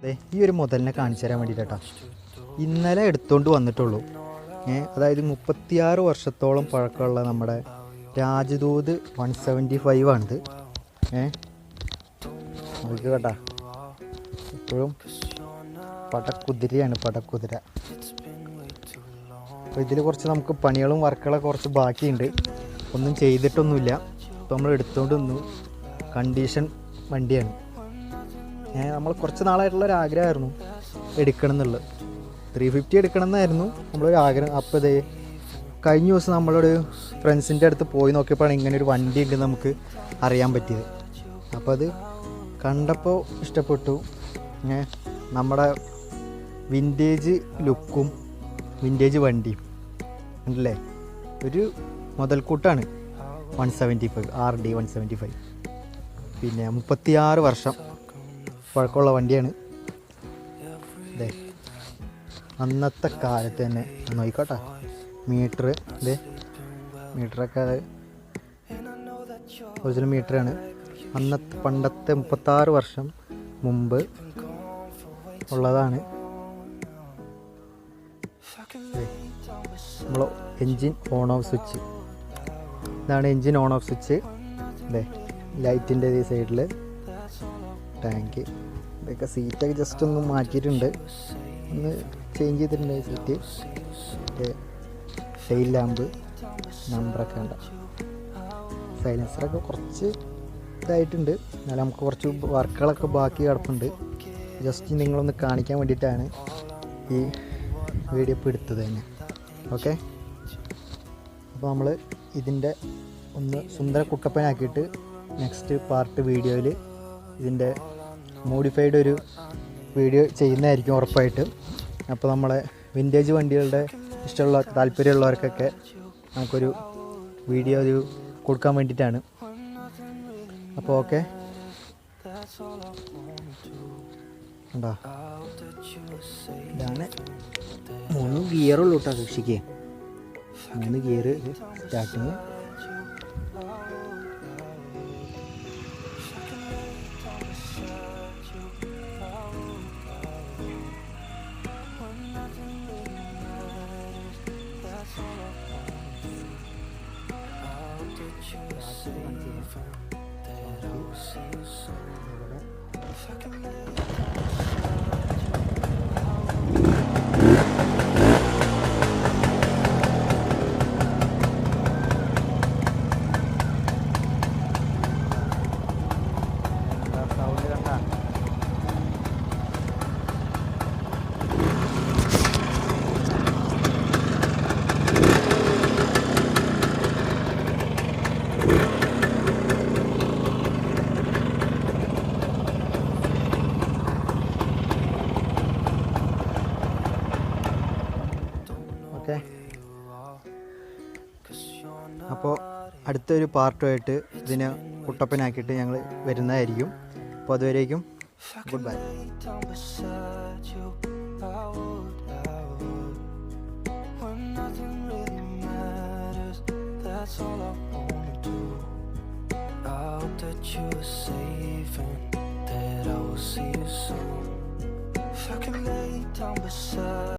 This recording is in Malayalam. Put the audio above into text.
ഈ ഒരു മുതലിനെ കാണിച്ചു തരാൻ വേണ്ടിയിട്ടാ ഇന്നലെ എടുത്തുകൊണ്ട് വന്നിട്ടുള്ളൂ. അതായത് 36 വർഷത്തോളം പഴക്കമുള്ള നമ്മുടെ രാജദൂത് 175 ആണിത്. നമുക്ക് കേട്ടാ ഇപ്പോഴും പടക്കുതിരയാണ്, പടക്കുതിര. അപ്പോൾ ഇതിൽ കുറച്ച് നമുക്ക് പണികളും വർക്കുകളൊക്കെ കുറച്ച് ബാക്കിയുണ്ട്, ഒന്നും ചെയ്തിട്ടൊന്നുമില്ല. അപ്പോൾ നമ്മൾ എടുത്തുകൊണ്ട് വന്നു. കണ്ടീഷൻ വണ്ടിയാണ്. നമ്മൾ കുറച്ച് നാളായിട്ടുള്ളൊരു ആഗ്രഹമായിരുന്നു എടുക്കണം എന്നുള്ളത്. 350 എടുക്കണം എന്നായിരുന്നു നമ്മളൊരു ആഗ്രഹം. അപ്പോൾ ഇതേ കഴിഞ്ഞ ദിവസം നമ്മളൊരു ഫ്രണ്ട്സിൻ്റെ അടുത്ത് പോയി നോക്കിയപ്പോഴാണ് ഇങ്ങനെ ഒരു വണ്ടി ഉണ്ടെന്ന് നമുക്ക് അറിയാൻ പറ്റിയത്. അപ്പോൾ അത് കണ്ടപ്പോൾ ഇഷ്ടപ്പെട്ടു. നമ്മുടെ വിൻറ്റേജ് ലുക്കും വിൻറ്റേജ് വണ്ടിയും ഉണ്ടല്ലേ, ഒരു മുതൽക്കൂട്ടാണ്. 175 RD 175. പിന്നെ 36 വർഷം പഴക്കമുള്ള വണ്ടിയാണ്. അതെ, അന്നത്തെ കാലത്ത് തന്നെ നോക്കിക്കോട്ടെ. മീറ്റർ ഇതേ, മീറ്ററൊക്കെ ഒറിജിനൽ മീറ്ററാണ്. പണ്ടത്തെ 36 വർഷം മുമ്പ് ഉള്ളതാണ്. നമ്മൾ എൻജിൻ ഓൺ ഓഫ് സ്വിച്ച്, ഇതാണ് എൻജിൻ ഓൺ ഓഫ് സ്വിച്ച്. അല്ലേ, ലൈറ്റിൻ്റെ ഈ സൈഡിൽ ടാങ്ക്. ഇതൊക്കെ സീറ്റൊക്കെ ജസ്റ്റ് ഒന്ന് മാറ്റിയിട്ടുണ്ട്, ഒന്ന് ചേഞ്ച് ചെയ്തിട്ടുണ്ട് സീറ്റ്. ടെയിൽ ലാമ്പ്, നമ്പറൊക്കെ ഉണ്ട്. സൈലൻസറൊക്കെ കുറച്ച് ഇതായിട്ടുണ്ട്, എന്നാലും നമുക്ക് കുറച്ച് വർക്കുകളൊക്കെ ബാക്കി കിടപ്പുണ്ട്. ജസ്റ്റ് നിങ്ങളൊന്ന് കാണിക്കാൻ വേണ്ടിയിട്ടാണ് ഈ വീഡിയോ ഇപ്പോൾ എടുത്തത് തന്നെ. ഓക്കെ, അപ്പോൾ നമ്മൾ ഇതിൻ്റെ ഒന്ന് സുന്ദര കുട്ടപ്പനാക്കിയിട്ട് നെക്സ്റ്റ് പാർട്ട് വീഡിയോയിൽ ഇതിൻ്റെ മോഡിഫൈഡ് ഒരു വീഡിയോ ചെയ്യുന്നതായിരിക്കും ഉറപ്പായിട്ട്. അപ്പോൾ നമ്മളെ വിൻറ്റേജ് വണ്ടികളുടെ ഇഷ്ടമുള്ള താല്പര്യമുള്ളവർക്കൊക്കെ നമുക്കൊരു വീഡിയോ ഒരു കൊടുക്കാൻ വേണ്ടിയിട്ടാണ്. അപ്പോൾ ഓക്കെ, ഉണ്ടോ, ഇതാണ് 3 ഗിയറുള്ളൂ കേട്ടോ കൃഷിക്ക്. 3 ഗിയർ സ്റ്റാർട്ടിങ്. ഓക്കെ, അപ്പോൾ അടുത്തൊരു പാർട്ടുമായിട്ട് ഇതിനെ കുട്ടപ്പനാക്കിയിട്ട് ഞങ്ങൾ വരുന്നതായിരിക്കും. അപ്പോൾ അതുവരേക്കും ഗുഡ് ബൈ.